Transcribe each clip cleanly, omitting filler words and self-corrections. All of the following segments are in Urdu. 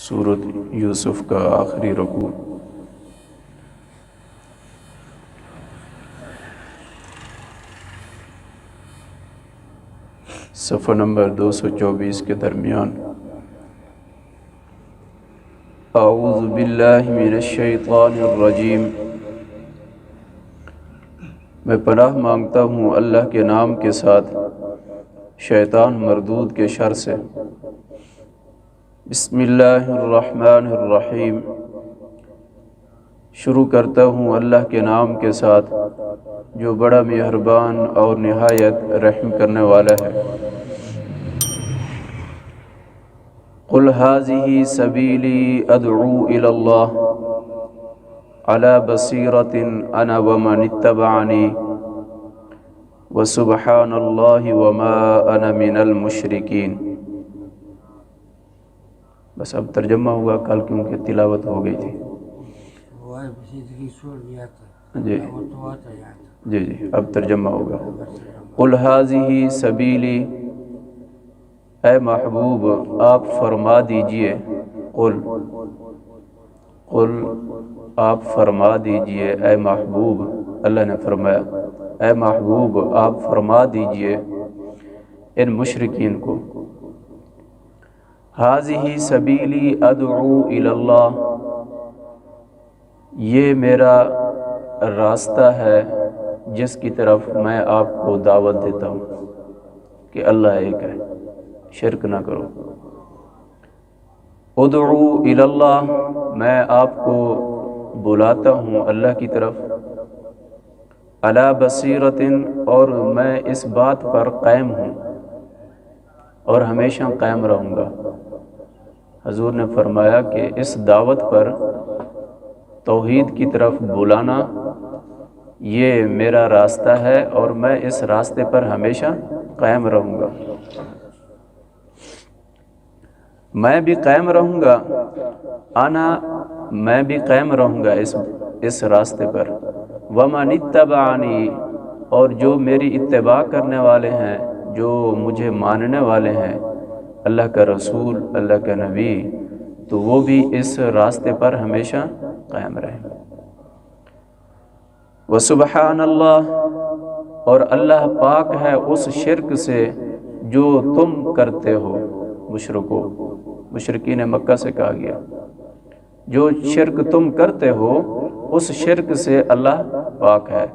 سورۃ یوسف کا آخری رکوع۔ صفحہ نمبر 224 کے درمیان۔ اعوذ باللہ من الشیطان الرجیم، میں پناہ مانگتا ہوں اللہ کے نام کے ساتھ شیطان مردود کے شر سے۔ بسم اللہ الرحمن الرحیم، شروع کرتا ہوں اللہ کے نام کے ساتھ جو بڑا مہربان اور نہایت رحم کرنے والا ہے۔ قل ھذہ سبیلی ادعو الی اللہ علی بصیرۃ انا ومن اتبعنی وسبحان اللہ وما انا من المشرکین۔ بس اب ترجمہ ہوا، کل کیونکہ تلاوت ہو گئی تھی۔ جی اب ترجمہ ہوگا۔ قل ھذہ سبیلی، اے محبوب آپ فرما دیجئے، قل آپ فرما دیجئے، اے محبوب، اللہ نے فرمایا اے محبوب آپ فرما دیجئے ان مشرکین کو، ھذہ سبیلی ادعو الی اللہ، یہ میرا راستہ ہے جس کی طرف میں آپ کو دعوت دیتا ہوں کہ اللہ ایک ہے، شرک نہ کرو۔ ادعو الی اللہ، میں آپ کو بلاتا ہوں اللہ کی طرف، علی بصیرۃ، اور میں اس بات پر قائم ہوں اور ہمیشہ قائم رہوں گا۔ حضور نے فرمایا کہ اس دعوت پر، توحید کی طرف بلانا، یہ میرا راستہ ہے اور میں اس راستے پر ہمیشہ قائم رہوں گا۔ میں بھی قائم رہوں گا، میں بھی قائم رہوں گا اس راستے پر، ومن اتبعنی، اور جو میری اتباع کرنے والے ہیں، جو مجھے ماننے والے ہیں، اللہ کا رسول، اللہ کا نبی، تو وہ بھی اس راستے پر ہمیشہ قائم رہیں۔ وسبحان اللہ، اور اللہ پاک ہے اس شرک سے جو تم کرتے ہو، مشرکین مکہ سے کہا گیا، جو شرک تم کرتے ہو اس شرک سے اللہ پاک ہے۔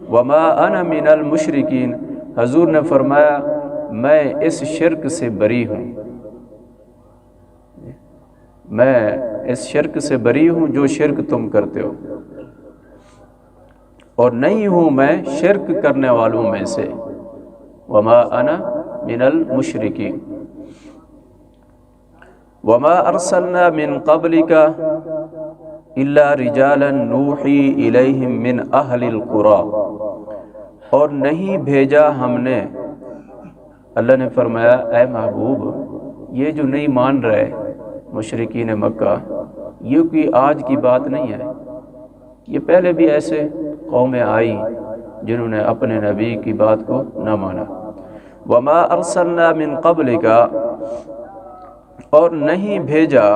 وما انا من المشرکین، حضور نے فرمایا میں اس شرک سے بری ہوں، میں اس شرک سے بری ہوں جو شرک تم کرتے ہو، اور نہیں ہوں میں شرک کرنے والوں میں سے۔ وما انا من المشرکین۔ وما ارسلنا من قبلک الا رجالا نوحی الیہم من اہل القری، اور نہیں بھیجا ہم نے، اللہ نے فرمایا اے محبوب یہ جو نہیں مان رہے مشرکین مکہ، یہ کوئی آج کی بات نہیں ہے، یہ پہلے بھی ایسے قومیں آئی جنہوں نے اپنے نبی کی بات کو نہ مانا۔ وما ارسلنا من قبلک، اور نہیں بھیجا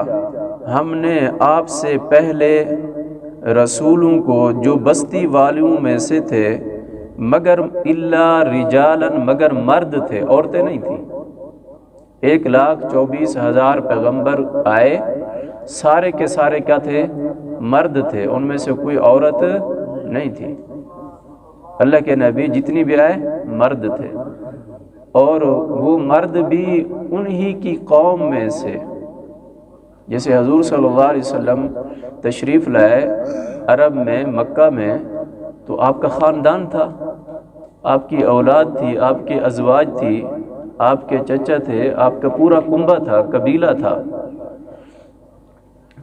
ہم نے آپ سے پہلے رسولوں کو جو بستی والوں میں سے تھے، مگر الا رجالا، مگر مرد تھے، عورتیں نہیں تھیں۔ 1,24,000 پیغمبر آئے، سارے کے سارے کیا تھے؟ مرد تھے، ان میں سے کوئی عورت نہیں تھی۔ اللہ کے نبی جتنی بھی آئے مرد تھے، اور وہ مرد بھی انہی کی قوم میں سے، جیسے حضور صلی اللہ علیہ وسلم تشریف لائے عرب میں، مکہ میں، تو آپ کا خاندان تھا، آپ کی اولاد تھی، آپ کے ازواج تھی، آپ کے چچا تھے، آپ کا پورا کنبہ تھا، قبیلہ تھا۔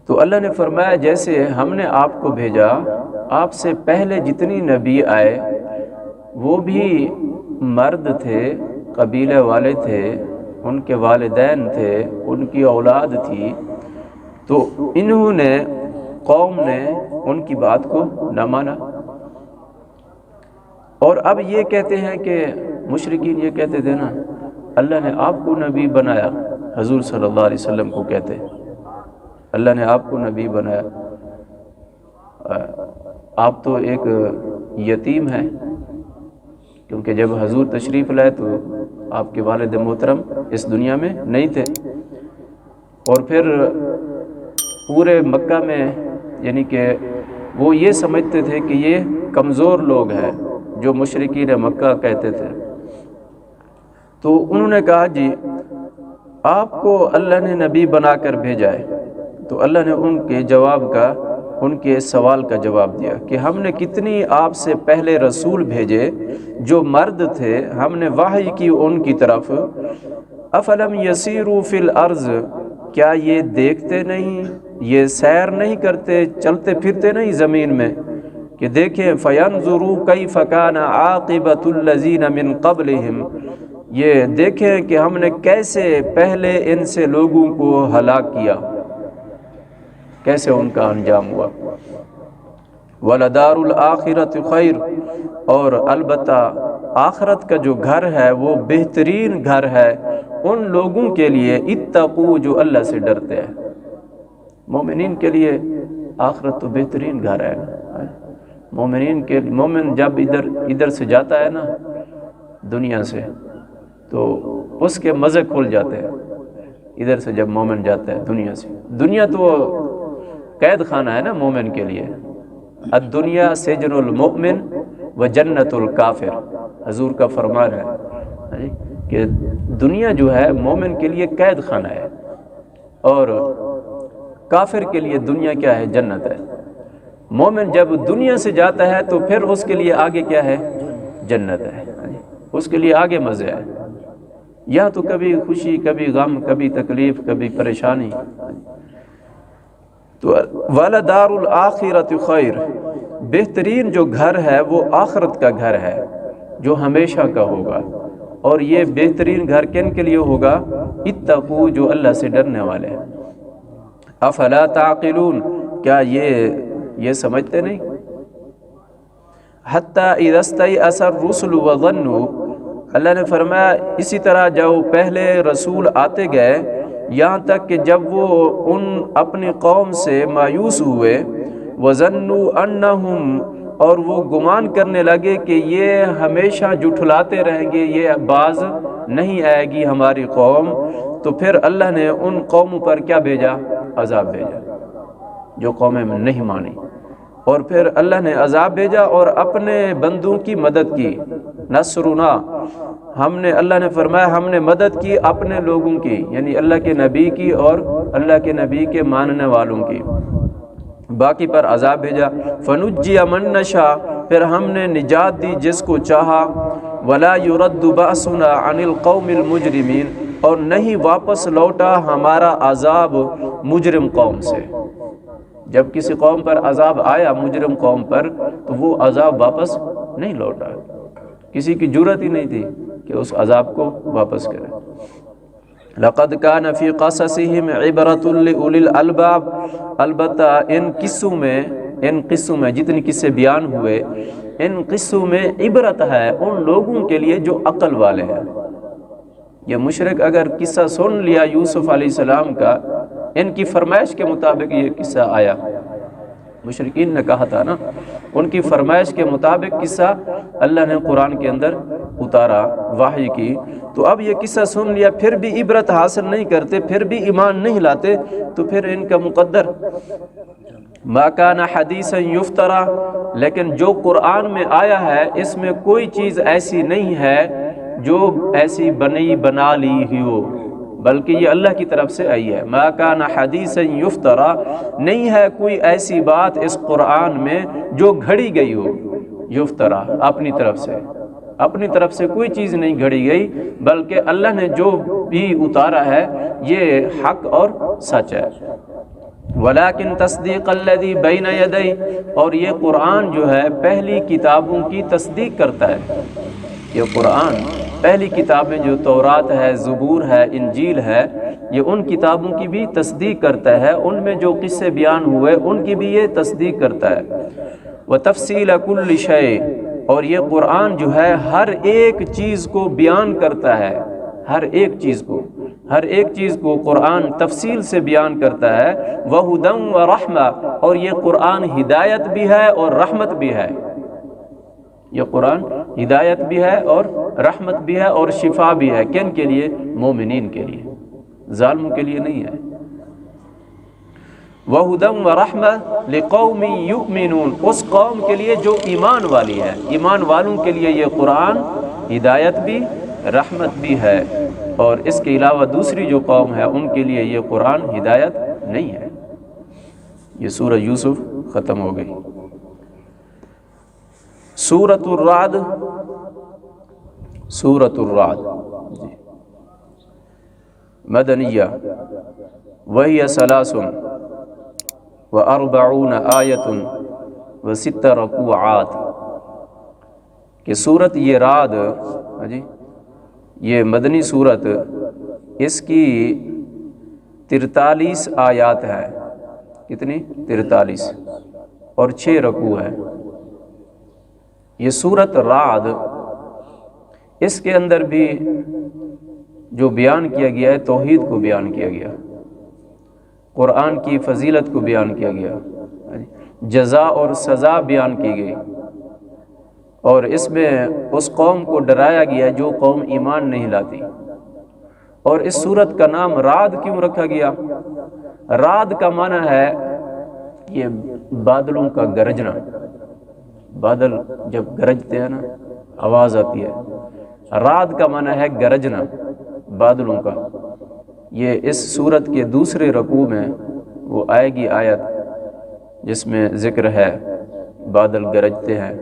تو اللہ نے فرمایا جیسے ہم نے آپ کو بھیجا، آپ سے پہلے جتنی نبی آئے وہ بھی مرد تھے، قبیلے والے تھے، ان کے والدین تھے، ان کی اولاد تھی، تو انہوں نے، قوم نے ان کی بات کو نہ مانا، اور اب یہ کہتے ہیں کہ مشرکین یہ کہتے تھے نا اللہ نے آپ کو نبی بنایا، حضور صلی اللہ علیہ وسلم کو کہتے اللہ نے آپ کو نبی بنایا. آپ تو ایک یتیم ہیں، کیونکہ جب حضور تشریف لائے تو آپ کے والد محترم اس دنیا میں نہیں تھے. اور پھر پورے مکہ میں یعنی کہ وہ یہ سمجھتے تھے کہ یہ کمزور لوگ ہیں جو مشرکین مکہ کہتے تھے. تو انہوں نے کہا جی آپ کو اللہ نے نبی بنا کر بھیجا ہے. تو اللہ نے ان کے جواب کا، ان کے سوال کا جواب دیا کہ ہم نے کتنی آپ سے پہلے رسول بھیجے جو مرد تھے، ہم نے وحی کی ان کی طرف. افلم یسیروا فی الارض، کیا یہ دیکھتے نہیں، یہ سیر نہیں کرتے، چلتے پھرتے نہیں زمین میں کہ دیکھیں فینظروا کیف کان عاقبۃ الذین من قبلہم، یہ دیکھیں کہ ہم نے کیسے پہلے ان سے لوگوں کو ہلاک کیا، کیسے ان کا انجام ہوا. وَلَدَارُ الْآخِرَةُ خَيْرٌ، اور البتہ آخرت کا جو گھر ہے وہ بہترین گھر ہے ان لوگوں کے لیے اتقوا جو اللہ سے ڈرتے ہیں. مومنین کے لیے آخرت تو بہترین گھر ہے. مومنین کے مومن جب ادھر سے جاتا ہے نا دنیا سے تو اس کے مزے کھل جاتے ہیں. ادھر سے جب مومن جاتا ہے دنیا سے، دنیا تو قید خانہ ہے نا مومن کے لیے. الدنیا سجن المؤمن و جنت الکافر، حضور کا فرمان ہے کہ دنیا جو ہے مومن کے لیے قید خانہ ہے اور کافر کے لیے دنیا کیا ہے؟ جنت ہے. مومن جب دنیا سے جاتا ہے تو پھر اس کے لیے آگے کیا ہے؟ جنت ہے. اس کے لیے آگے مزے ہے. یا تو کبھی خوشی، کبھی غم، کبھی تکلیف، کبھی پریشانی. تو وَلَدَارُ الْآخِرَةُ خَيْرٌ، بہترین جو گھر ہے وہ آخرت کا گھر ہے جو ہمیشہ کا ہوگا. اور یہ بہترین گھر کن کے لیے ہوگا؟ اتقوا جو اللہ سے ڈرنے والے ہیں. افلا تعقلون، کیا یہ سمجھتے نہیں؟ حتی اذا استیأس الرسل وظنوا، اللہ نے فرمایا اسی طرح جو پہلے رسول آتے گئے یہاں تک کہ جب وہ ان اپنی قوم سے مایوس ہوئے، وظنوا انہم، اور وہ گمان کرنے لگے کہ یہ ہمیشہ جھٹلاتے رہیں گے، یہ باز نہیں آئے گی ہماری قوم. تو پھر اللہ نے ان قوموں پر کیا بھیجا؟ عذاب بھیجا، جو قومیں نہیں مانی. اور پھر اللہ نے عذاب بھیجا اور اپنے بندوں کی مدد کی. نصرنا، اللہ نے فرمایا ہم نے مدد کی اپنے لوگوں کی، یعنی اللہ کے نبی کی اور اللہ کے نبی کے ماننے والوں کی. باقی پر عذاب بھیجا. فنجی من نشاء، پھر ہم نے نجات دی جس کو چاہا. ولا يرد بأسنا عن القوم المجرمین، اور نہیں واپس لوٹا ہمارا عذاب مجرم قوم سے. جب کسی قوم پر عذاب آیا، مجرم قوم پر، تو وہ عذاب واپس نہیں لوٹا. کسی کی جرت ہی نہیں تھی کہ اس عذاب کو واپس کرے. لقد كان في قصصهم عبرة لأولي الألباب، البتہ ان قصوں میں جتنی قصے بیان ہوئے، ان قصوں میں عبرت ہے ان لوگوں کے لیے جو عقل والے ہیں. یہ مشرک اگر قصہ سن لیا یوسف علیہ السلام کا، ان کی فرمائش کے مطابق یہ قصہ آیا، مشرکین نے کہا تھا نا، ان کی فرمائش کے مطابق قصہ اللہ نے قرآن کے اندر اتارا، وحی کی. تو اب یہ قصہ سن لیا پھر بھی عبرت حاصل نہیں کرتے، پھر بھی ایمان نہیں لاتے، تو پھر ان کا مقدر. ما کان حدیثا یفترا، لیکن جو قرآن میں آیا ہے اس میں کوئی چیز ایسی نہیں ہے جو ایسی بنا لی ہو، بلکہ یہ اللہ کی طرف سے آئی ہے. ما کان حدیثا یفترا، نہیں ہے کوئی ایسی بات اس قرآن میں جو گھڑی گئی ہو. یفترا اپنی طرف سے کوئی چیز نہیں گھڑی گئی، بلکہ اللہ نے جو بھی اتارا ہے یہ حق اور سچ ہے. ولیکن تصدیق الذی بین یدی، اور یہ قرآن جو ہے پہلی کتابوں کی تصدیق کرتا ہے. یہ قرآن پہلی کتابیں جو تورات ہے، زبور ہے، انجیل ہے، یہ ان کتابوں کی بھی تصدیق کرتا ہے. ان میں جو قصے بیان ہوئے ان کی بھی یہ تصدیق کرتا ہے. وتفصیل کل شیء، اور یہ قرآن جو ہے ہر ایک چیز کو بیان کرتا ہے، ہر ایک چیز کو. ہر ایک چیز کو قرآن تفصیل سے بیان کرتا ہے۔ وَهُدًى وَرَحْمَةً، اور یہ قرآن ہدایت بھی ہے اور رحمت بھی ہے۔ یہ قرآن ہدایت بھی ہے اور رحمت بھی ہے اور شفا بھی ہے۔ کن کے لیے؟ مومنین کے لیے، ظالموں کے لیے نہیں ہے۔ وَهُدًى وَرَحْمَةً لِقَوْمٍ يُؤْمِنُونَ، اس قوم کے لیے جو ایمان والی ہے۔ ایمان والوں کے لیے یہ قرآن ہدایت بھی رحمت بھی ہے، اور اس کے علاوہ دوسری جو قوم ہے ان کے لیے یہ قرآن ہدایت نہیں ہے۔ یہ سورہ یوسف ختم ہو گئی۔ سورۃ الرعد، سورۃ الرعد مدنیہ، وہی 43 آیۃ و6 رکوعات، کہ سورت یہ رعد جی یہ مدنی سورت، اس کی 43 آیات ہے۔ کتنی؟ 43، اور 6 رکوع ہے۔ یہ سورت رعد، اس کے اندر بھی جو بیان کیا گیا ہے توحید کو بیان کیا گیا، قرآن کی فضیلت کو بیان کیا گیا، جزا اور سزا بیان کی گئی، اور اس میں اس قوم کو ڈرایا گیا جو قوم ایمان نہیں لاتی۔ اور اس سورت کا نام رعد کیوں رکھا گیا؟ رعد کا معنی ہے یہ بادلوں کا گرجنا۔ بادل جب گرجتے ہیں نا، آواز آتی ہے۔ رعد کا معنی ہے گرجنا، بادلوں کا۔ یہ اس سورت کے دوسرے رکوع میں وہ آئے گی آیت جس میں ذکر ہے بادل گرجتے ہیں۔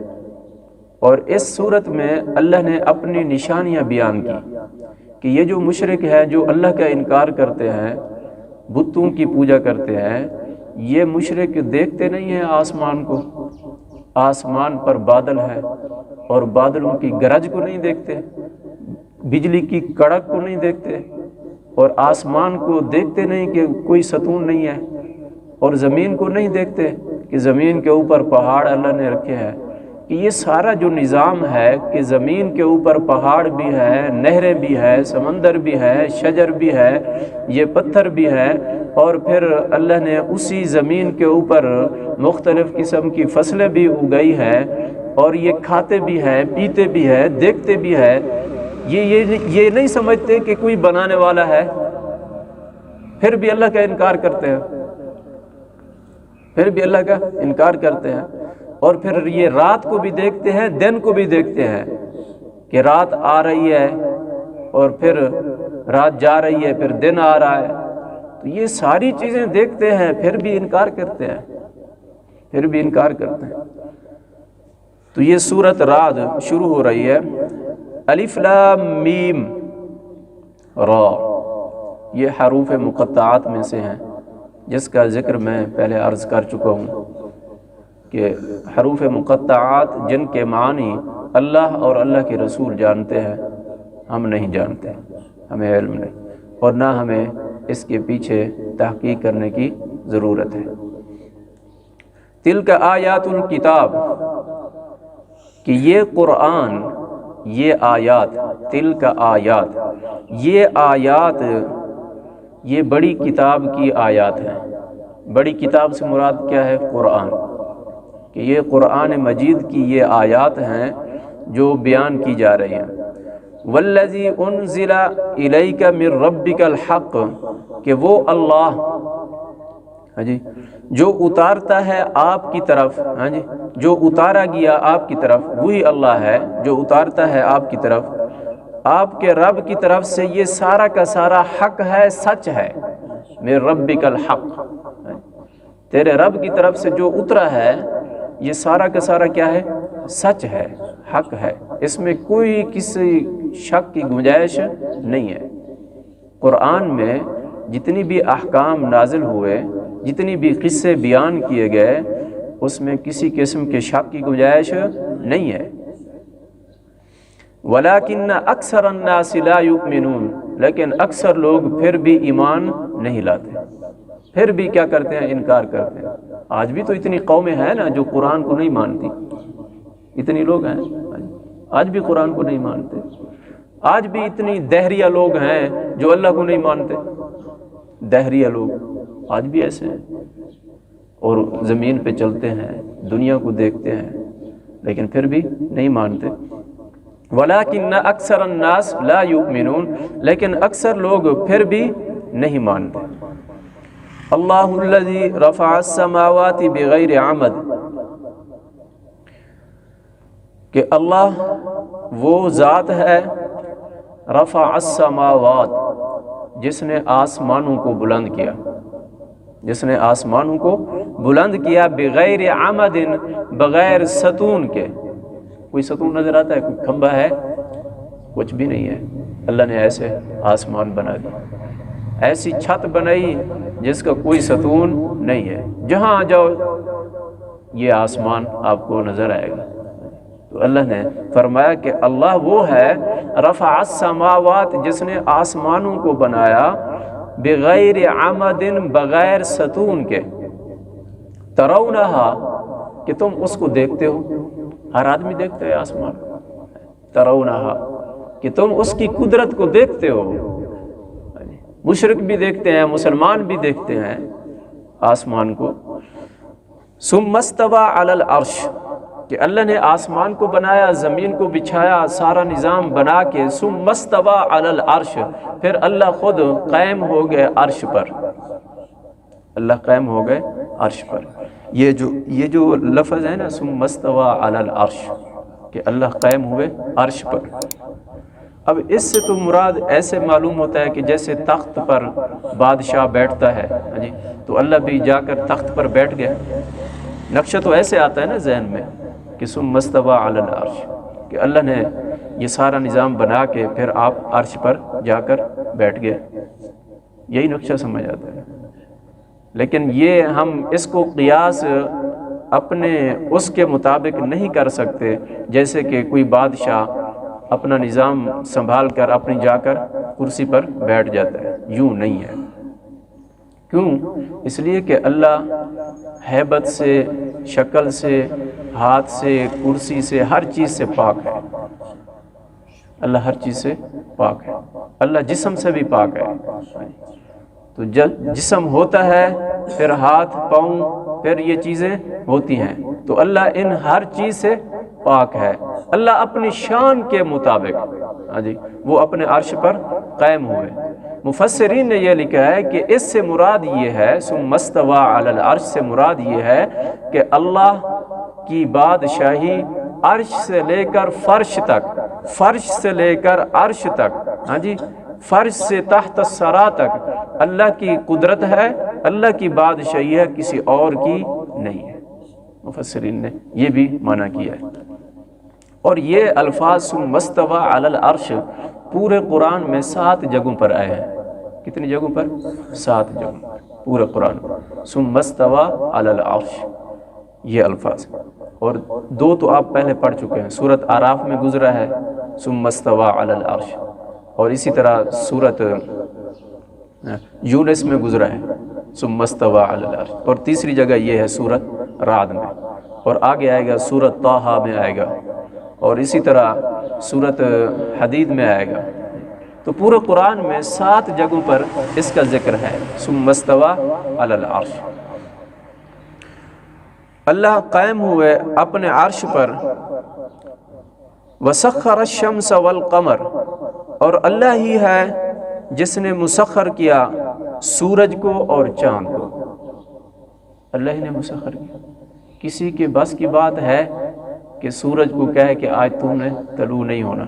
اور اس صورت میں اللہ نے اپنی نشانیاں بیان کی کہ یہ جو مشرک ہے، جو اللہ کا انکار کرتے ہیں، بتوں کی پوجا کرتے ہیں، یہ مشرک دیکھتے نہیں ہیں آسمان کو، آسمان پر بادل ہے اور بادلوں کی گرج کو نہیں دیکھتے، بجلی کی کڑک کو نہیں دیکھتے، اور آسمان کو دیکھتے نہیں کہ کوئی ستون نہیں ہے، اور زمین کو نہیں دیکھتے کہ زمین کے اوپر پہاڑ اللہ نے رکھے ہیں، کہ یہ سارا جو نظام ہے کہ زمین کے اوپر پہاڑ بھی ہے، نہریں بھی ہے، سمندر بھی ہے، شجر بھی ہے، یہ پتھر بھی ہے، اور پھر اللہ نے اسی زمین کے اوپر مختلف قسم کی فصلیں بھی اگائی ہیں، اور یہ کھاتے بھی ہیں، پیتے بھی ہیں، دیکھتے بھی ہیں۔ یہ نہیں سمجھتے کہ کوئی بنانے والا ہے، پھر بھی اللہ کا انکار کرتے ہیں، پھر بھی اللہ کا انکار کرتے ہیں۔ اور پھر یہ رات کو بھی دیکھتے ہیں، دن کو بھی دیکھتے ہیں، کہ رات آ رہی ہے اور پھر رات جا رہی ہے، پھر دن آ رہا ہے، تو یہ ساری چیزیں دیکھتے ہیں، پھر بھی انکار کرتے ہیں، پھر بھی انکار کرتے ہیں۔ تو یہ سورت رعد شروع ہو رہی ہے، الف لام میم را، یہ حروف مقطعات میں سے ہیں، جس کا ذکر میں پہلے عرض کر چکا ہوں کہ حروف مقطعات جن کے معنی اللہ اور اللہ کے رسول جانتے ہیں، ہم نہیں جانتے، ہمیں علم نہیں، اور نہ ہمیں اس کے پیچھے تحقیق کرنے کی ضرورت ہے۔ تلک آیات الکتاب، کہ یہ قرآن، یہ آیات، تلک آیات، یہ آیات، یہ بڑی کتاب کی آیات ہیں۔ بڑی کتاب سے مراد کیا ہے؟ قرآن، کہ یہ قرآن مجید کی یہ آیات ہیں جو بیان کی جا رہی ہیں۔ والذی انزل الیک من ربک الحق، کہ وہ اللہ جو اتارتا ہے آپ کی طرف، جو اتارا گیا آپ کی طرف، وہی اللہ ہے جو اتارتا ہے آپ کی طرف، آپ کے رب کی طرف سے یہ سارا کا سارا حق ہے، سچ ہے۔ من ربک الحق، تیرے رب کی طرف سے جو اترا ہے یہ سارا کا سارا کیا ہے؟ سچ ہے، حق ہے، اس میں کوئی کسی شک کی گنجائش نہیں ہے۔ قرآن میں جتنی بھی احکام نازل ہوئے، جتنی بھی قصے بیان کیے گئے، اس میں کسی قسم کے شک کی گنجائش نہیں ہے۔ وَلَكِنَّ أَكْثَرَ النَّاسِ لَا يُؤْمِنُونَ، لیکن اکثر لوگ پھر بھی ایمان نہیں لاتے، پھر بھی کیا کرتے ہیں؟ انکار کرتے ہیں۔ آج بھی تو اتنی قومیں ہیں نا جو قرآن کو نہیں مانتی، اتنی لوگ ہیں آج بھی قرآن کو نہیں مانتے۔ آج بھی اتنی دہریہ لوگ ہیں جو اللہ کو نہیں مانتے. دہریہ لوگ آج بھی ایسے ہیں اور زمین پہ چلتے ہیں، دنیا کو دیکھتے ہیں لیکن پھر بھی نہیں مانتے. وَلَكِنَّ أَكْثَرَ النَّاسِ لَا يُؤْمِنُونَ، لیکن اکثر لوگ پھر بھی نہیں مانتے. اللہ الذی رفع السماوات بغیر عمد، کہ اللہ وہ ذات ہے رفع السماوات، جس نے آسمانوں کو بلند کیا، جس نے آسمانوں کو بلند کیا، بغیر عمد، بغیر ستون کے. کوئی ستون نظر آتا ہے؟ کوئی کھمبا ہے؟ کچھ بھی نہیں ہے. اللہ نے ایسے آسمان بنا دی، ایسی چھت بنائی جس کا کوئی ستون نہیں ہے. جہاں جاؤ یہ آسمان آپ کو نظر آئے گا. تو اللہ نے فرمایا کہ اللہ وہ ہے رفع السماوات، جس نے آسمانوں کو بنایا، بغیر عمد، بغیر ستون کے. ترونہا، کہ تم اس کو دیکھتے ہو. ہر آدمی دیکھتا ہے آسمان. ترونہا، کہ تم اس کی قدرت کو دیکھتے ہو. مشرک بھی دیکھتے ہیں، مسلمان بھی دیکھتے ہیں آسمان کو. ثم استوى علی العرش، کہ اللہ نے آسمان کو بنایا، زمین کو بچھایا، سارا نظام بنا کے. ثم استوى علی العرش، پھر اللہ خود قائم ہو گئے عرش پر. اللہ قائم ہو گئے عرش پر. یہ جو لفظ ہے نا ثم استوى علی العرش، کہ اللہ قائم ہوئے عرش پر. اب اس سے تو مراد ایسے معلوم ہوتا ہے کہ جیسے تخت پر بادشاہ بیٹھتا ہے، جی تو اللہ بھی جا کر تخت پر بیٹھ گیا. نقشہ تو ایسے آتا ہے نا ذہن میں کہ ثم استوى علی العرش، کہ اللہ نے یہ سارا نظام بنا کے پھر آپ عرش پر جا کر بیٹھ گئے. یہی نقشہ سمجھ آتا ہے. لیکن یہ ہم اس کو قیاس اپنے اس کے مطابق نہیں کر سکتے جیسے کہ کوئی بادشاہ اپنا نظام سنبھال کر اپنی جا کر کرسی پر بیٹھ جاتا ہے. یوں نہیں ہے. کیوں؟ اس لیے کہ اللہ ہیبت سے، شکل سے، ہاتھ سے، کرسی سے، ہر چیز سے پاک ہے. اللہ ہر چیز سے پاک ہے. اللہ جسم سے بھی پاک ہے. تو جب جسم ہوتا ہے پھر ہاتھ، پاؤں، پھر یہ چیزیں ہوتی ہیں، تو اللہ ان ہر چیز سے پاک ہے. اللہ اپنی شان کے مطابق جی وہ اپنے عرش پر قائم ہوئے. مفسرین نے یہ لکھا ہے کہ اس سے مراد یہ ہے، ثم استوى علی العرش سے مراد یہ ہے کہ اللہ کی بادشاہی عرش سے لے کر فرش تک، فرش سے لے کر عرش تک، ہاں جی فرش سے تحت الثری تک اللہ کی قدرت ہے، اللہ کی بادشاہی ہے، کسی اور کی نہیں ہے. مفسرین نے یہ بھی معنی کیا ہے. اور یہ الفاظ ثم استوى علی العرش پورے قرآن میں 7 جگہوں پر آئے ہیں. کتنی جگہوں پر؟ 7 جگہوں پر پورے قرآن. ثم استوى علی العرش یہ الفاظ، اور 2 تو آپ پہلے پڑھ چکے ہیں. سورۃ اعراف میں گزرا ہے ثم استوى علی العرش، اور اسی طرح سورۃ یونس میں گزرا ہے ثم استوى علی العرش، اور تیسری جگہ یہ ہے سورۃ رعد میں، اور آگے آئے گا سورۃ طٰہٰ میں آئے گا، اور اسی طرح سورۃ حدید میں آئے گا. تو پورے قرآن میں 7 جگہوں پر اس کا ذکر ہے ثم استوى علی العرش. اللہ قائم ہوئے اپنے عرش پر. وسخر الشمس والقمر، اور اللہ ہی ہے جس نے مسخر کیا سورج کو اور چاند کو. اللہ ہی نے مسخر کیا. کسی کے بس کی بات ہے کہ سورج کو کہے کہ آج تم نے طلوع نہیں ہونا.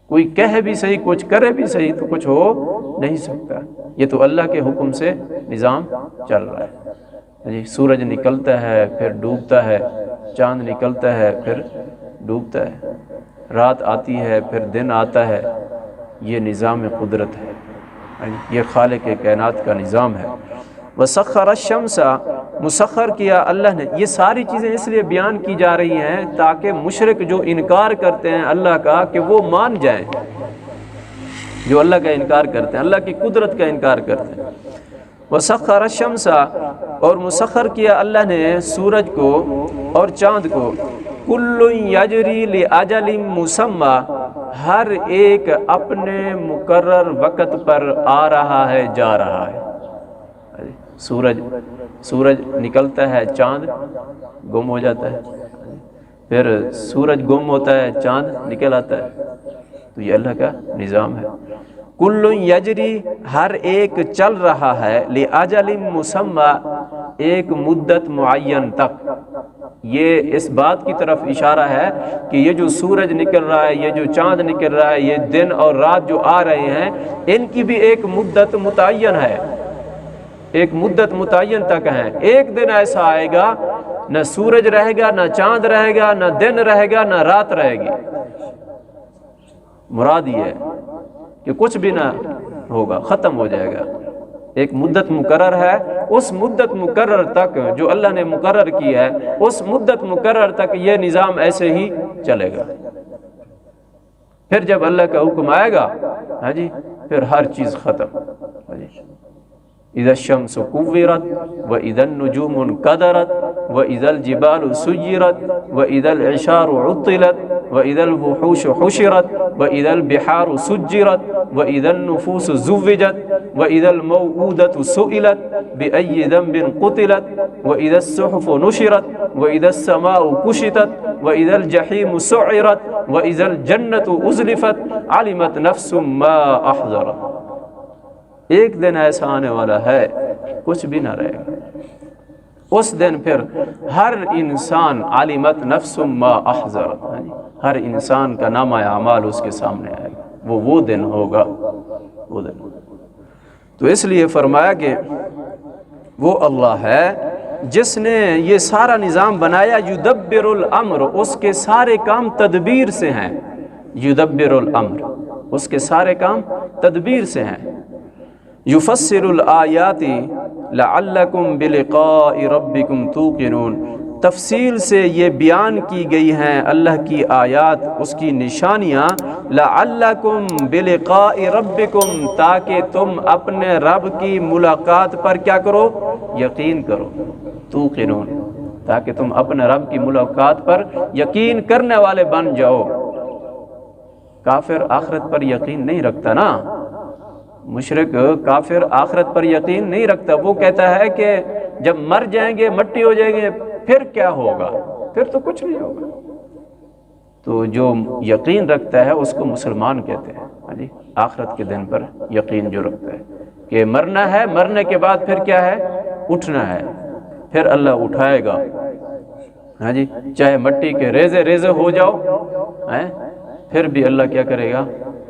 کوئی کہے بھی صحیح، کچھ کرے بھی صحیح، تو کچھ ہو نہیں سکتا. یہ تو اللہ کے حکم سے نظام چل رہا ہے. جی سورج نکلتا ہے پھر ڈوبتا ہے، چاند نکلتا ہے پھر ڈوبتا ہے، رات آتی ہے پھر دن آتا ہے. یہ نظام قدرت ہے، یہ خالق کائنات کا نظام ہے. وسخر الشمس، مسخر کیا اللہ نے. یہ ساری چیزیں اس لیے بیان کی جا رہی ہیں تاکہ مشرک جو انکار کرتے ہیں اللہ کا کہ وہ مان جائیں، جو اللہ کا انکار کرتے ہیں، اللہ کی قدرت کا انکار کرتے ہیں. وسخر الشمس، اور مسخر کیا اللہ نے سورج کو اور چاند کو. کل یجری لاجل مسمی، ہر ایک اپنے مقرر وقت پر آ رہا ہے جا رہا ہے۔ سورج نکلتا ہے، چاند گم ہو جاتا ہے، پھر سورج گم ہوتا ہے، چاند نکل آتا ہے۔ تو یہ اللہ کا نظام ہے۔ کل یجری، ہر ایک چل رہا ہے، لأجل مسمى، ایک مدت معین تک۔ یہ اس بات کی طرف اشارہ ہے کہ یہ جو سورج نکل رہا ہے، یہ جو چاند نکل رہا ہے، یہ دن اور رات جو آ رہے ہیں، ان کی بھی ایک مدت متعین ہے، ایک مدت متعین تک ہے۔ ایک دن ایسا آئے گا نہ سورج رہے گا، نہ چاند رہے گا، نہ دن رہے گا، نہ رات رہے گی۔ مراد یہ ہے کہ کچھ بھی نہ ہوگا، ختم ہو جائے گا۔ ایک مدت مقرر ہے، اس مدت مقرر تک جو اللہ نے مقرر کی ہے، اس مدت مقرر تک یہ نظام ایسے ہی چلے گا۔ پھر جب اللہ کا حکم آئے گا، ہاں جی، پھر ہر چیز ختم۔ ہاں جی، اذا الشمس كورت واذا النجوم انكدرت واذا الجبال سيرت واذا العشار عطلت واذا الوحوش حشرت واذا البحار سجرت واذا النفوس زوجت واذا الموءودة سئلت بأي ذنب قتلت واذا الصحف نشرت واذا السماء كشطت واذا الجحيم سعرت واذا الجنة أزلفت علمت نفس ما أحضرت۔ ایک دن ایسا آنے والا ہے کچھ بھی نہ رہے گا۔ اس دن پھر ہر انسان علمت نفس ما احضرت، ہر انسان کا نامہ اعمال اس کے سامنے آئے گا۔ وہ دن ہوگا، وہ دن۔ تو اس لیے فرمایا کہ وہ اللہ ہے جس نے یہ سارا نظام بنایا، یدبر الامر، اس کے سارے کام تدبیر سے ہیں۔ یدبر الامر، اس کے سارے کام تدبیر سے ہیں۔ یفسر الآیات لعلکم بلقاء ربکم توقنون، تفصیل سے یہ بیان کی گئی ہیں اللہ کی آیات، اس کی نشانیاں، لعلکم بلقاء ربکم، تاکہ تم اپنے رب کی ملاقات پر کیا کرو؟ یقین کرو۔ توقنون، تاکہ تم اپنے رب کی ملاقات پر یقین کرنے والے بن جاؤ۔ کافر آخرت پر یقین نہیں رکھتا نا، مشرک کافر آخرت پر یقین نہیں رکھتا۔ وہ کہتا ہے کہ جب مر جائیں گے، مٹی ہو جائیں گے، پھر کیا ہوگا؟ پھر تو کچھ نہیں ہوگا۔ تو جو یقین رکھتا ہے اس کو مسلمان کہتے ہیں، ہاں جی، آخرت کے دن پر یقین جو رکھتا ہے کہ مرنا ہے، مرنے کے بعد پھر کیا ہے؟ اٹھنا ہے، پھر اللہ اٹھائے گا، ہاں جی، چاہے مٹی کے ریزے ریزے ہو جاؤ، پھر بھی اللہ کیا کرے گا؟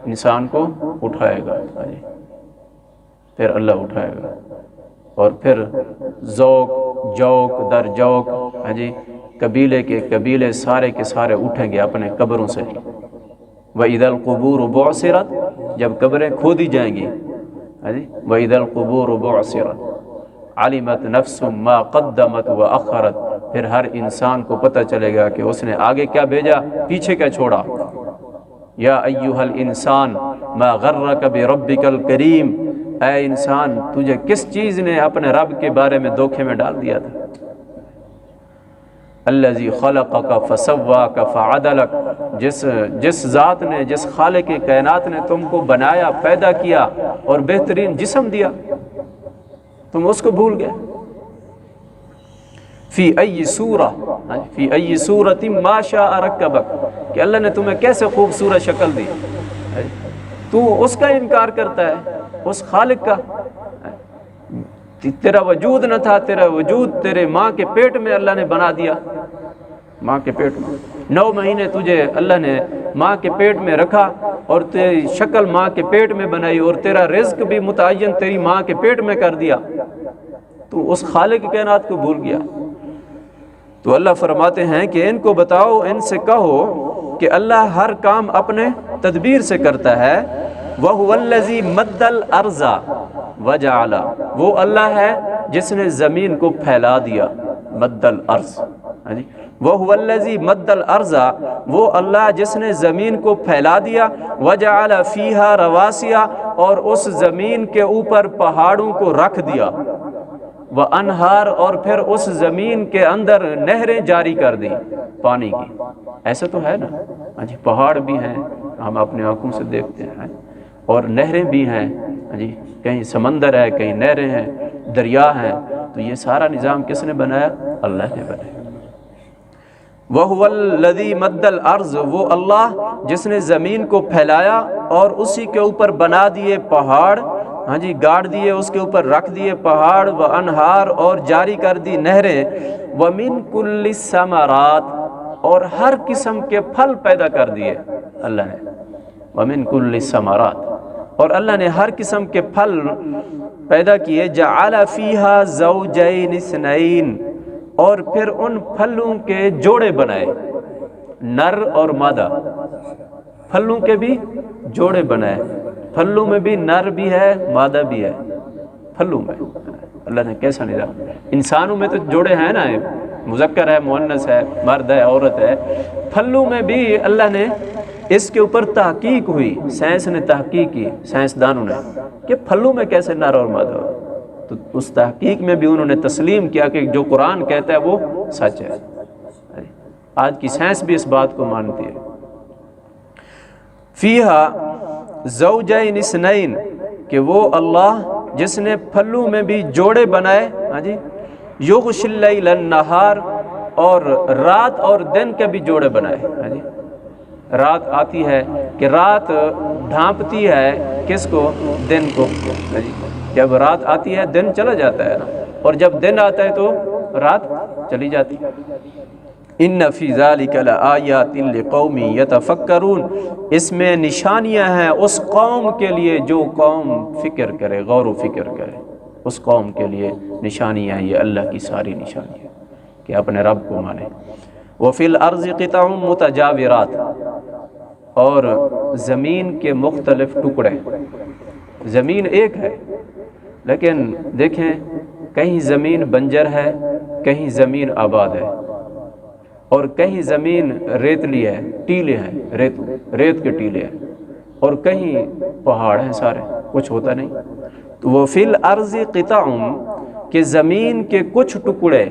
انسان کو اٹھائے گا، ہاں جی، پھر اللہ اٹھائے گا۔ اور پھر ذوق جوق در جوق، ہاں جی، قبیلے کے قبیلے سارے کے سارے اٹھیں گے اپنے قبروں سے۔ وَإِذَا الْقُبُورُ بُعْثِرَتْ، جب قبریں کھودی جائیں گی، ہاں جی، وَإِذَا الْقُبُورُ بُعْثِرَتْ عَلِمَتْ نَفْسٌ مَا قَدَّمَتْ وَأَخَّرَتْ، پھر ہر انسان کو پتہ چلے گا کہ اس نے آگے کیا بھیجا، پیچھے کیا چھوڑا۔ یا ایھا الانسان ما غرک بربک الکریم، اے انسان تجھے کس چیز نے اپنے رب کے بارے میں دھوکے میں ڈال دیا تھا۔ الذی خلقک فسواک فعدلک، جس ذات نے، جس خالق کائنات نے تم کو بنایا، پیدا کیا اور بہترین جسم دیا، تم اس کو بھول گئے۔ فی ای صورہ، فی ای صورت ما شاء رکبک، کہ اللہ نے تمہیں کیسے خوبصورت شکل دی، تو اس کا انکار کرتا ہے، اس خالق کا۔ تیرا وجود نہ تھا، تیرا وجود تیرے ماں کے پیٹ میں اللہ نے بنا دیا، ماں کے پیٹ میں 9 مہینے تجھے اللہ نے ماں کے پیٹ میں رکھا اور تیری شکل ماں کے پیٹ میں بنائی، اور تیرا رزق بھی متعین تیری ماں کے پیٹ میں کر دیا، تو اس خالق کائنات کو بھول گیا۔ تو اللہ فرماتے ہیں کہ ان کو بتاؤ، ان سے کہو کہ اللہ ہر کام اپنے تدبیر سے کرتا ہے۔ وَهُوَ الَّذِي مَدَّ الْأَرْضَ وَجَعَلَ، وہ اللہ ہے جس نے زمین کو پھیلا دیا، مد الارض، وَهُوَ الَّذِي مَدَّ الْأَرْضَ، وہ اللہ جس نے زمین کو پھیلا دیا، وَجَعَلَ فِيهَا رَوَاسِيَ، اور اس زمین کے اوپر پہاڑوں کو رکھ دیا، وَأَنْهَارَ، اور پھر اس زمین کے اندر نہریں جاری کر دی پانی کی۔ ایسا تو ہے نا، پہاڑ بھی ہیں، ہم اپنی آنکھوں سے دیکھتے ہیں، اور نہریں بھی ہیں جی، کہیں سمندر ہے، کہیں نہریں ہیں، دریا ہیں، تو یہ سارا نظام کس نے بنایا؟ اللہ نے بنایا۔ وَهُوَ الَّذِي مَدَّ الْأَرْضَ، وہ اللہ جس نے زمین کو پھیلایا اور اسی کے اوپر بنا دیے پہاڑ، ہاں جی، گاڑ دیے، اس کے اوپر رکھ دیے پہاڑ، وَأَنْہَار، اور جاری کر دی نہریں، وَمِن كُلِّ الثَّمَرَاتِ، اور ہر قسم کے پھل پیدا کر دیے اللہ نے، وَمِن كُلِّ الثَّمَرَاتِ، اور اللہ نے ہر قسم کے پھل پیدا کیے، جَعَلَ فِيهَا زَوْجَيْنِ اثْنَيْنِ، اور پھر ان پھلوں کے جوڑے بنائے، نر اور مادہ، پھلوں کے بھی جوڑے بنائے، پھلوں میں بھی نر بھی ہے، مادہ بھی ہے، پھلوں میں اللہ نے کیسا نظام۔ انسانوں میں تو جوڑے ہیں نا، مذکر ہے، مؤنث ہے، مرد ہے، عورت ہے، پھلوں میں بھی اللہ نے اس کے اوپر تحقیق ہوئی، سائنس نے تحقیق کی، سائنسدانوں نے، کہ پھلوں میں کیسے نر اور مادہ ہو، تو اس تحقیق میں بھی انہوں نے تسلیم کیا کہ جو قرآن کہتا ہے وہ سچ ہے۔ آج کی سائنس بھی اس بات کو مانتی ہے۔ فیہا زوجین اثنین، کہ وہ اللہ جس نے پھلوں میں بھی جوڑے بنائے، ہاں جی، یغشی اللیل النہار، اور رات اور دن کے بھی جوڑے بنائے، ہاں جی، رات آتی ہے کہ رات ڈھانپتی ہے کس کو؟ دن کو، ہاں جی، جب رات آتی ہے دن چلا جاتا ہے نا، اور جب دن آتا ہے تو رات چلی جاتی ہے۔ ان فی ذلک لآیات لقوم یتفکرون، اس میں نشانیاں ہیں اس قوم کے لیے جو قوم فکر کرے، غور و فکر کرے، اس قوم کے لیے نشانیاں ہیں، یہ اللہ کی ساری نشانیاں کہ اپنے رب کو مانے۔ وفی الارض قطع متجاورات، اور زمین کے مختلف ٹکڑے، زمین ایک ہے لیکن دیکھیں کہیں زمین بنجر ہے، کہیں زمین آباد ہے، اور کہیں زمین ریتلی ہے، ٹیلے ہیں، ریت کے ٹیلے ہیں، اور کہیں پہاڑ ہیں سارے، کچھ ہوتا نہیں۔ تو وہ فی الارض قطع، کہ زمین کے کچھ ٹکڑے،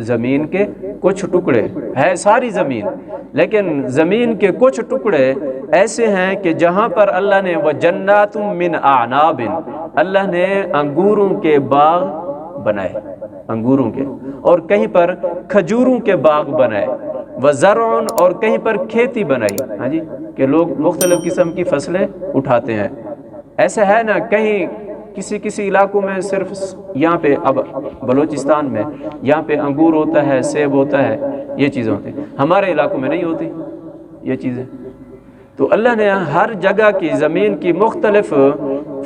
زمین کے کچھ ٹکڑے ہے ساری زمین، لیکن زمین کے کچھ ٹکڑے ایسے ہیں کہ جہاں پر اللہ نے وَجَنَّاتٌ مِّنْ أَعْنَابٍ، اللہ نے انگوروں کے باغ بنائے، انگوروں کے، اور کہیں پر کھجوروں کے باغ بنائے، وَزَرْعٌ، اور کہیں پر کھیتی بنائی، ہاں جی، کہ لوگ مختلف قسم کی فصلیں اٹھاتے ہیں۔ ایسا ہے نا، کہیں کسی علاقوں میں صرف یہاں پہ، اب بلوچستان میں یہاں پہ انگور ہوتا ہے، سیب ہوتا ہے، یہ چیزیں ہوتی ہیں، ہمارے علاقوں میں نہیں ہوتی یہ چیزیں۔ تو اللہ نے ہر جگہ کی زمین کی مختلف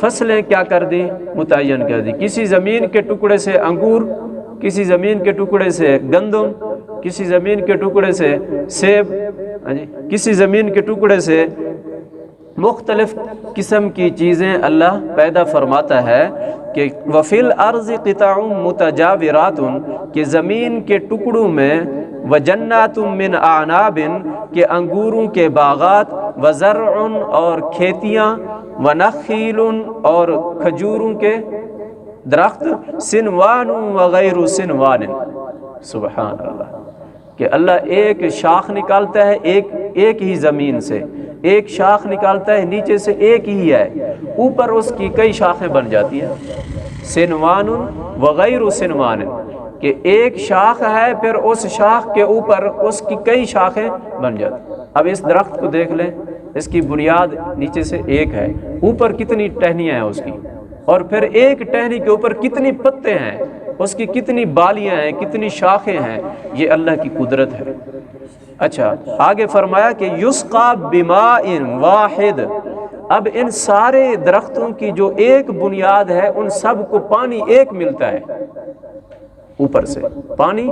فصلیں کیا کر دی؟ متعین کر دی۔ کسی زمین کے ٹکڑے سے انگور، کسی زمین کے ٹکڑے سے گندم، کسی زمین کے ٹکڑے سے سیب، کسی زمین کے ٹکڑے سے مختلف قسم کی چیزیں اللہ پیدا فرماتا ہے کہ وَفِي الْأَرْضِ قِطَعٌ مُتَجَاوِرَاتٌ، کہ زمین کے ٹکڑوں میں، وَجَنَّاتٌ مِّنْ أَعْنَابٍ، کہ انگوروں کے باغات، وَزَرْعٌ، اور کھیتیاں، وَنَخِيلٌ، اور کھجوروں کے درخت، سِنْوَانٌ وَغَيْرُ سِنْوَانٍ، سبحان اللہ، کہ اللہ ایک شاخ نکالتا ہے ایک ہی زمین سے، ایک شاخ نکالتا ہے نیچے سے ایک ہی ہے، اوپر اس کی کئی شاخیں بن جاتی ہیں، سنوان وغیر سنوان، کہ ایک شاخ ہے پھر اس شاخ کے اوپر اس کی کئی شاخیں بن جاتی ہیں۔ اب اس درخت کو دیکھ لیں، اس کی بنیاد نیچے سے ایک ہے، اوپر کتنی ٹہنیاں ہیں اس کی، اور پھر ایک ٹہنی کے اوپر کتنی پتے ہیں، اس کی کتنی بالیاں ہیں، کتنی شاخیں ہیں، یہ اللہ کی قدرت ہے۔ اچھا، آگے فرمایا کہ یسقا بماء واحد، اب ان سارے درختوں کی جو ایک بنیاد ہے، ان سب کو پانی ایک ملتا ہے، اوپر سے پانی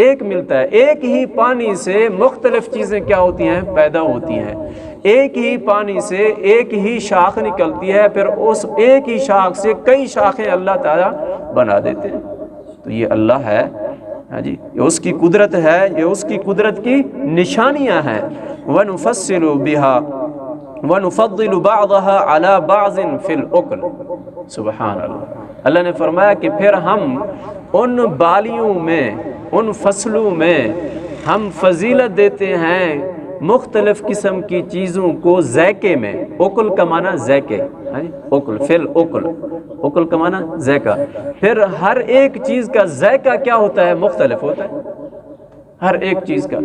ایک ملتا ہے، ایک ہی پانی سے مختلف چیزیں کیا ہوتی ہیں؟ پیدا ہوتی ہیں، ایک ہی پانی سے ایک ہی شاخ نکلتی ہے، پھر اس ایک ہی شاخ سے کئی شاخیں اللہ تعالیٰ بنا دیتے ہیں۔ تو یہ اللہ ہے، ہاں جی، یہ اس کی قدرت ہے، یہ اس کی قدرت کی نشانیاں ہیں۔ وَنُفَصِّلُ بِهَا وَنُفَضِّلُ بَعْضَهَا عَلَى بَعْضٍ فِي الْأُكْلِ، سبحان اللہ، اللہ نے فرمایا کہ پھر ہم ان بالیوں میں، ان فصلوں میں ہم فضیلت دیتے ہیں مختلف قسم کی چیزوں کو ذائقے میں، اکل کا معنی ذائقے، اکل فل اکل، اکل کا معنی ذائقہ، پھر ہر ایک چیز کا ذائقہ کیا ہوتا ہے؟ مختلف ہوتا ہے، ہر ایک چیز کا،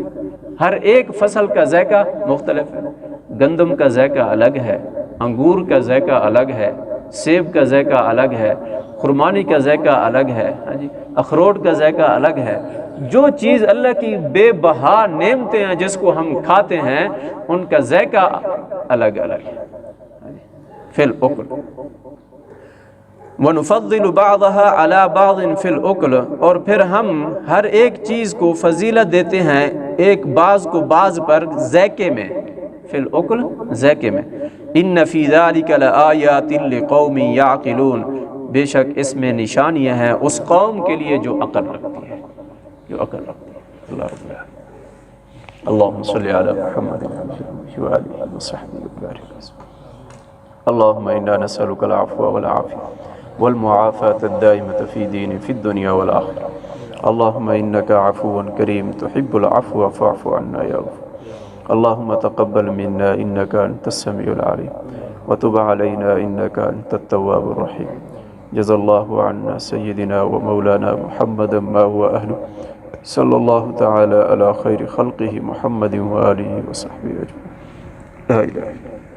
ہر ایک فصل کا ذائقہ مختلف ہے۔ گندم کا ذائقہ الگ ہے، انگور کا ذائقہ الگ ہے، سیب کا ذائقہ الگ ہے، خرمانی کا ذائقہ الگ ہے، اخروٹ کا ذائقہ الگ ہے۔ جو چیز اللہ کی بے بہا نعمتیں ہیں جس کو ہم کھاتے ہیں، ان کا ذائقہ الگ الگ ہے۔ فی الاکل وَنُفَضِّلُ بَعْضَهَا عَلَى بَعْضٍ فِي الْأُكْلِ، اور پھر ہم ہر ایک چیز کو فضیلت دیتے ہیں ایک بعض کو بعض پر ذائقے میں، فی الاکل ذائقے میں۔ إِنَّ فِي ذَلِكَ لَآيَاتٍ لِقَوْمٍ يَعْقِلُونَ، بے شک اس میں نشانیاں ہیں اس قوم کے لیے جو عقل رکھتی ہے، جو عقل رکھتی ہے۔ اللہ رب العالمین۔ اللہم صلی علی محمد وآلہ وصحبہ وبارک۔ اللهم إنا نسألك العفو والعافية والمعافاة الدائمة في دين في الدنيا والآخرة. اللهم إنك عفو كريم تحب العفو فاعف عنا يا غفور. اللهم تقبل منا إنك أنت السميع العليم وتب علينا إنك أنت التواب الرحيم. جزا الله عنا سيدنا ومولانا محمدا ما هو أهله، صلى الله تعالى على خير خلقه محمد وآله وصحبه أجمعين. لا إله إلا الله.